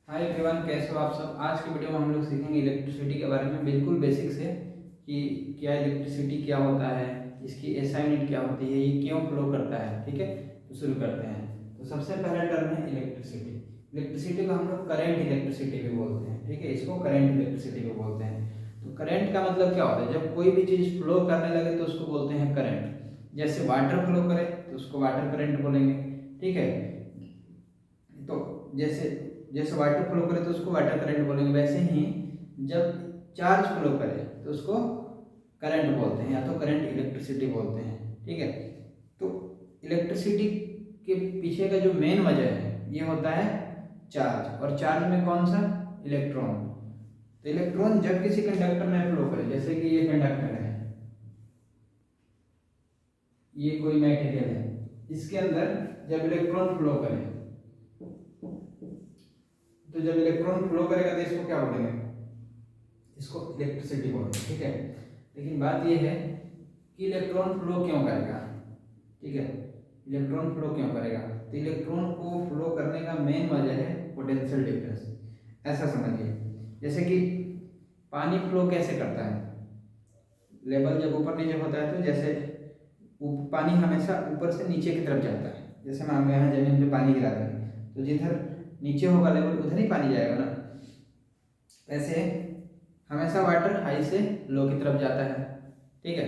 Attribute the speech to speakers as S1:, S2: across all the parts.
S1: Hi everyone, कैसे हो आप सब। आज की वीडियो में हम लोग सीखेंगे इलेक्ट्रिसिटी के बारे में बिल्कुल बेसिक से कि क्या इलेक्ट्रिसिटी क्या होता है, इसकी एसआई यूनिट क्या होती है, ये क्यों फ्लो करता है। ठीक है, तो शुरू करते हैं। तो सबसे पहला टर्म है इलेक्ट्रिसिटी। इलेक्ट्रिसिटी को हम लोग करंट इलेक्ट्रिसिटी भी बोलते हैं। ठीक है, इसको करंट इलेक्ट्रिसिटी भी बोलते हैं। तो करंट का मतलब क्या होता है, जब कोई भी चीज़ फ्लो करने लगे तो उसको बोलते हैं करंट। जैसे वाटर फ्लो करे तो उसको वाटर करंट बोलेंगे। ठीक है, तो जैसे जैसे वाटर फ्लो करे तो उसको वाटर करंट बोलेंगे। वैसे ही जब चार्ज फ्लो करे तो उसको करंट बोलते हैं, या तो करंट इलेक्ट्रिसिटी बोलते हैं। ठीक है, तो इलेक्ट्रिसिटी के पीछे का जो मेन वजह है ये होता है चार्ज। और चार्ज में कौन सा, इलेक्ट्रॉन। तो इलेक्ट्रॉन जब किसी कंडक्टर में फ्लो करे, जैसे कि ये कंडक्टर है, ये कोई मटेरियल है, इसके अंदर जब इलेक्ट्रॉन फ्लो करे, तो जब इलेक्ट्रॉन फ्लो करेगा तो इसको क्या बोलेंगे, इसको इलेक्ट्रिसिटी बोलेंगे। ठीक है, लेकिन बात यह है कि इलेक्ट्रॉन फ्लो क्यों करेगा। ठीक है, इलेक्ट्रॉन फ्लो क्यों करेगा, तो इलेक्ट्रॉन को फ्लो करने का मेन वजह है पोटेंशियल डिफरेंस। ऐसा समझिए, जैसे कि पानी फ्लो कैसे करता है, लेवल जब ऊपर नीचे होता है तो जैसे पानी हमेशा ऊपर से नीचे की तरफ जाता है। जैसे मान लो यहाँ जमीन पे पानी गिरा देंगे तो जिधर नीचे होगा लेवल उधर ही पानी जाएगा ना। वैसे हमेशा वाटर हाई से लो की तरफ जाता है। ठीक है,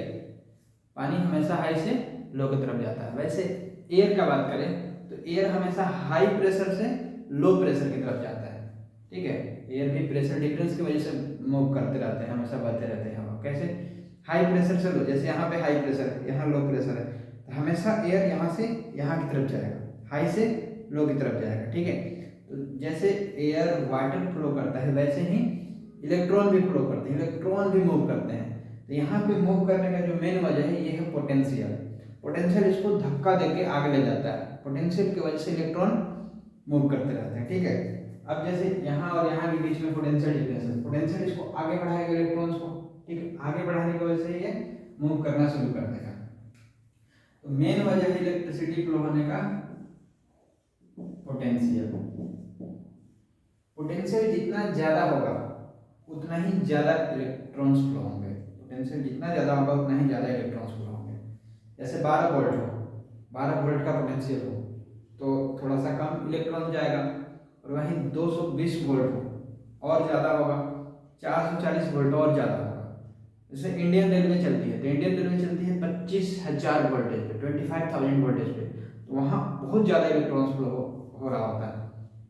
S1: पानी हमेशा हाई से लो की तरफ जाता है। वैसे एयर का बात करें तो एयर हमेशा हाई प्रेशर से लो प्रेशर की तरफ जाता है। ठीक है, एयर भी प्रेशर डिफरेंस की वजह से मूव करते रहते हैं, हमेशा बढ़ते रहते हैं हवा। कैसे, हाई प्रेशर से लो, जैसे यहाँ पे हाई प्रेशर है, यहाँ लो प्रेशर है, तो हमेशा एयर यहाँ से यहाँ की तरफ जाएगा, हाई से लो की तरफ जाएगा। ठीक है, तो जैसे एयर वाटर फ्लो करता है वैसे ही इलेक्ट्रॉन भी फ्लो करते हैं, इलेक्ट्रॉन भी मूव करते हैं। तो यहाँ पे मूव करने का जो मेन वजह है ये है पोटेंशियल। पोटेंशियल इसको धक्का देके आगे ले जाता है, पोटेंशियल की वजह से इलेक्ट्रॉन मूव करते रहते हैं। ठीक है, अब जैसे यहाँ और यहाँ के बीच में पोटेंशियल डिफरेंस है, पोटेंशियल इसको आगे बढ़ाएगा इलेक्ट्रॉन्स को। ठीक है, आगे बढ़ाने की वजह से ये मूव करना शुरू कर देगा। तो मेन वजह है इलेक्ट्रिसिटी फ्लो होने का पोटेंशियल। पोटेंशियल जितना ज्यादा होगा उतना ही ज्यादा इलेक्ट्रॉन्स फ्लो होंगे। पोटेंशियल जितना ज्यादा होगा उतना ही ज्यादा इलेक्ट्रॉन्स फ्लो होंगे। जैसे 12 वोल्ट हो, 12 वोल्ट का पोटेंशियल हो तो थोड़ा सा कम इलेक्ट्रॉन जाएगा। और वहीं 220 वोल्ट हो और ज़्यादा होगा, 440 वोल्ट और ज़्यादा होगा। जैसे इंडियन रेलवे चलती है तो इंडियन रेलवे चलती है 25,000 वोल्टेज पे, 25,000 वोल्टेज पे, तो वहाँ बहुत ज़्यादा इलेक्ट्रॉन्स फ्लो हो रहा होता है।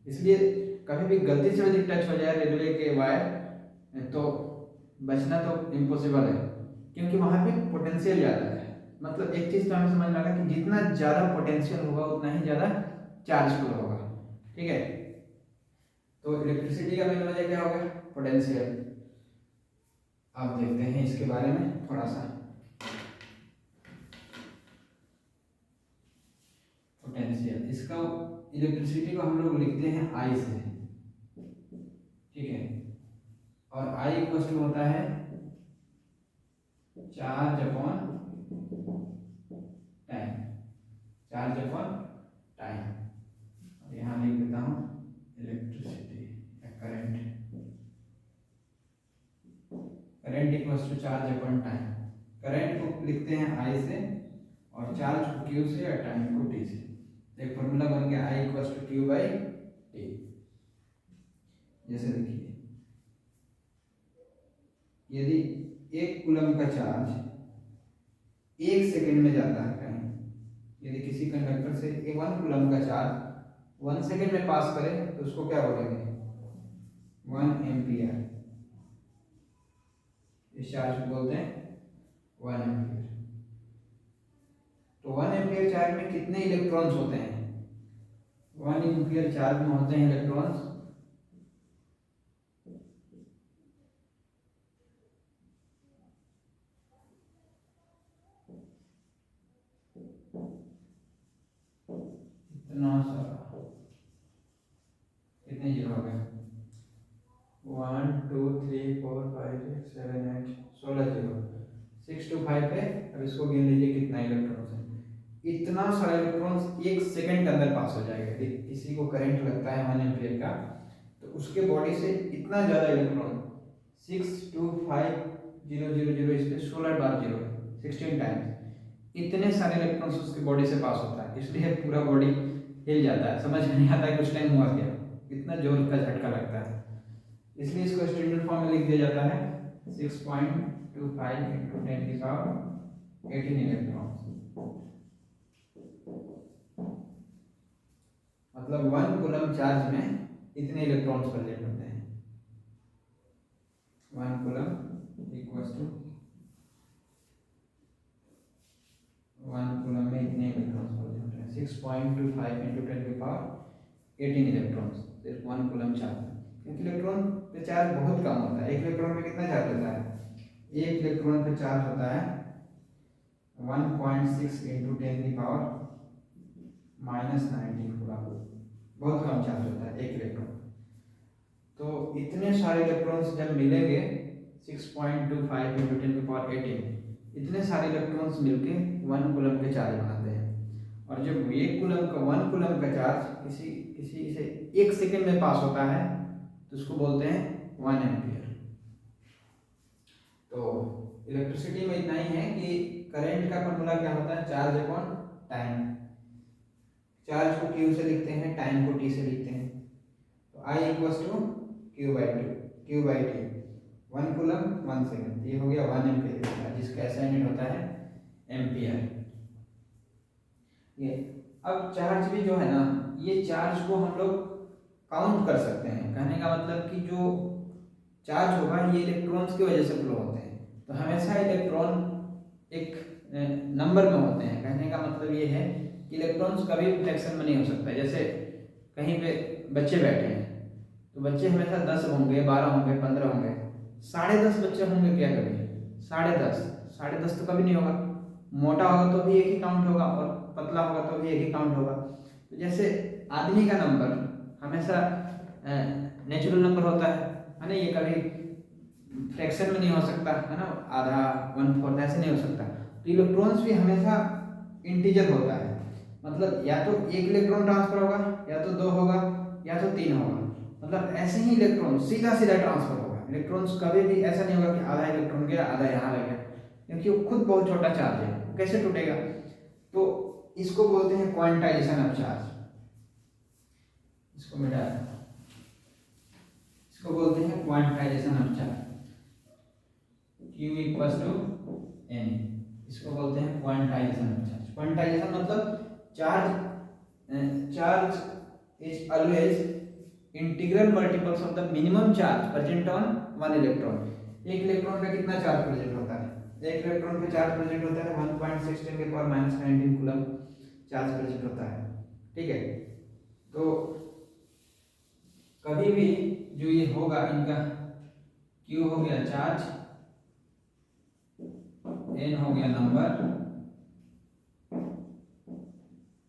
S1: इसलिए कभी भी गलती से यदि टच हो जाए रेलवे के वायर तो बचना तो इम्पॉसिबल है, क्योंकि वहाँ पे पोटेंशियल ज़्यादा है। मतलब एक चीज़ तो हमें समझ में आ कि जितना ज़्यादा पोटेंशियल होगा उतना ही ज़्यादा चार्ज फ्लो होगा। ठीक है, तो इलेक्ट्रिसिटी का मेन वजह क्या होगा, पोटेंशियल। आप देखते हैं इसके बारे में थोड़ा सा। पोटेंशियल, इसका इलेक्ट्रिसिटी को हम लोग लिखते हैं आई से। ठीक है, और आई इक्वल टू होता है charge upon time, charge upon time. और यहाँ लिख देता हूँ इलेक्ट्रिसिटी या current. Current equal to charge upon time. Current को लिखते हैं आई से और चार्ज को क्यू से और टाइम को टी से। एक फॉर्मूला बन गया I equal to Q by T. जैसे देखिए, यदि 1 कूलम का चार्ज 1 सेकेंड में जाता है कहीं, यदि किसी कंडक्टर से 1 कूलम का चार्ज 1 सेकेंड में पास करे तो उसको क्या बोलेंगे, 1 एम्पियर। इस चार्ज को बोलते हैं 1 एम्पियर। तो 1 एम्पियर चार्ज में कितने इलेक्ट्रॉन्स होते हैं, 1 एम्पियर चार्ज में होते हैं इलेक्ट्रॉन्स 900। कितने जीरो हो गए, 1 2 3 4 5 6 7 8 16 जीरो, 6 to 5 पे। अब इसको गिन लीजिए कितना इलेक्ट्रॉन्स है। इतना सारा इलेक्ट्रॉन्स 1 सेकेंड के अंदर पास हो जाएगा। किसी को करंट लगता है 1 एम्पियर का तो उसके बॉडी से इतना ज़्यादा इलेक्ट्रॉन 625,000 इस पर 16 बार जीरो है, 16 टाइम्स इतने सारे इलेक्ट्रॉन्स उसकी बॉडी से पास होता है, इसलिए पूरा बॉडी हिल जाता है, समझ में नहीं आता है कुछ टाइम हुआ क्या, इतना जोर का झटका लगता है। इसलिए इसको स्टैंडर्ड फॉर्म में लिख दिया जाता है 6.25 इंटू 10⁻18 इलेक्ट्रॉन, मतलब 1 कूलम चार्ज में इतने इलेक्ट्रॉन्स प्रेजेंट होते हैं। 1 कूलम इक्वल्स टू 1 कूलम में इतने इलेक्ट्रॉन्स प्रेजेंट होते हैं, 6.25 इंटू 10⁻18 इलेक्ट्रॉन्स सिर्फ 1 कूलम चार्ज में, क्योंकि इलेक्ट्रॉन पे चार्ज बहुत कम होता है। एक इलेक्ट्रॉन में कितना चार्ज होता है, एक इलेक्ट्रॉन पे चार्ज होता है 1.6 इंटू 10⁻⁻19 कूलम, बहुत कम चार्ज होता है एक इलेक्ट्रॉन। तो इतने सारे इलेक्ट्रॉन्स जब मिलेंगे 6.25 इंटू 10⁻18 इतने सारे इलेक्ट्रॉन्स मिलके 1 कूलम के चार्ज बनाते हैं। और जब 1 कूलम का चार्ज किसी से 1 सेकेंड में पास होता है तो उसको बोलते हैं 1 एम्पियर। तो इलेक्ट्रिसिटी में इतना ही है कि करंट का फॉर्मूला क्या होता है, चार्ज अपॉन टाइम। चार्ज को Q से लिखते हैं, टाइम को T से लिखते हैं। तो I equals to Q by T, 1 coulomb 1 second, ये हो गया 1 एम्पियर, जिसका ऐसा यूनिट होता है एम्पियर। ये अब चार्ज भी जो है ना, ये चार्ज को हम लोग काउंट कर सकते हैं। कहने का मतलब कि जो चार्ज होगा ये इलेक्ट्रॉन्स की वजह से फ्लो होते हैं, तो हमेशा इलेक्ट्रॉन एक नंबर में होते हैं। कहने का मतलब ये है कि इलेक्ट्रॉन्स कभी फ्रैक्शन में नहीं हो सकता। जैसे कहीं पे बच्चे बैठे हैं तो बच्चे हमेशा 10 होंगे, 12 होंगे, 15 होंगे, 10.5 बच्चे होंगे क्या कभी, 10.5 तो कभी नहीं होगा। मोटा होगा तो भी एक ही काउंट होगा और पतला होगा तो भी एक ही काउंट होगा। तो जैसे आदमी का नंबर हमेशा नेचुरल नंबर होता है ना, ये कभी फ्रैक्शन में नहीं हो सकता है ना, आधा 1/4 ऐसे नहीं हो सकता। तो इलेक्ट्रॉन्स भी हमेशा इंटीजर होता है, मतलब या तो 1 इलेक्ट्रॉन ट्रांसफर होगा, या तो 2 होगा, या तो 3 होगा। मतलब ऐसे ही इलेक्ट्रॉन सीधा ट्रांसफर होगा। इलेक्ट्रॉन्स कभी भी ऐसा नहीं होगा कि आधा इलेक्ट्रॉन गया आधा यहाँ लग गया, क्योंकि वो खुद बहुत छोटा चार्ज है, कैसे टूटेगा। तो इसको बोलते हैं क्वांटाइजेशन ऑफ चार्ज। इसको मिटा, इसको बोलते हैं quantization of charge, Q equals to N। इसको बोलते हैं क्वांटाइजेशन ऑफ चार्ज। क्वांटाइजेशन मतलब charge is always integral multiples of the minimum charge present on 1 electron. एक इलेक्ट्रॉन का कितना चार्ज प्रेजेंट होता है, एक इलेक्ट्रॉन पे चार्ज प्रेजेंट होता है 1.6 10⁻⁻19 कूलम चार्ज प्रेजेंट होता है, ठीक है। तो कभी भी जो ये होगा, इनका Q हो गया चार्ज, N हो गया नंबर,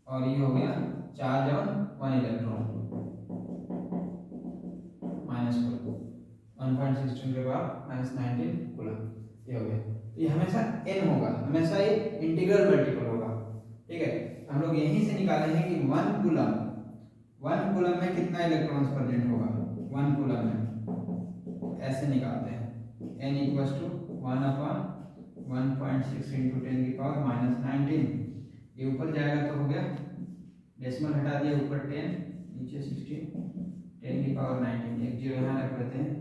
S1: और ये हो गया charge on 1 electron minus 1.6 10⁻⁻19 coulomb, ये हो गया। तो ये हमेशा N होगा, हमेशा ये इंटीग्रल मल्टीपल होगा, ठीक है। हम लोग यहीं से निकाले हैं कि 1 कूलम में कितना इलेक्ट्रॉन्स प्रेजेंट होगा 1 कूलम में, ऐसे निकालते हैं। N इक्वल्स टू 1/1.6 इंटू 10⁻⁻19, ये ऊपर जाएगा तो हो गया, डेसिमल हटा दिया, ऊपर 10 नीचे 16 10⁻19, एक जीरो यहाँ रख लेते हैं,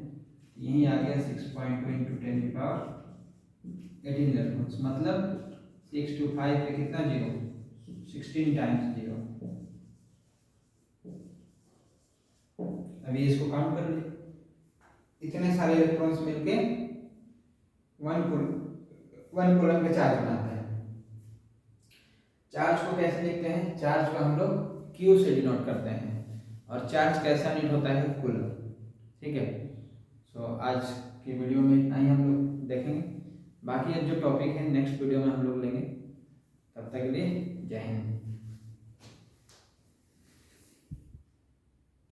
S1: यही आ गया 6.2 इंटू 10⁻18 इलेक्ट्रॉन्स। मतलब 6 to 5 पे कितना जीरो, 16 टाइम्स जीरो। अभी इसको काउंट कर ले, इतने सारे इलेक्ट्रॉन्स मिलके 1 कूलम का चार्ज बनाता है। चार्ज को कैसे लिखते हैं, चार्ज को हम लोग Q से डिनोट करते हैं, और चार्ज कैसा यूनिट होता है कूलम, ठीक है। सो आज की वीडियो में इतना ही हम लोग देखेंगे, बाकी अब जो टॉपिक है नेक्स्ट वीडियो में हम लोग लेंगे। तब तक के लिए जय हिंद।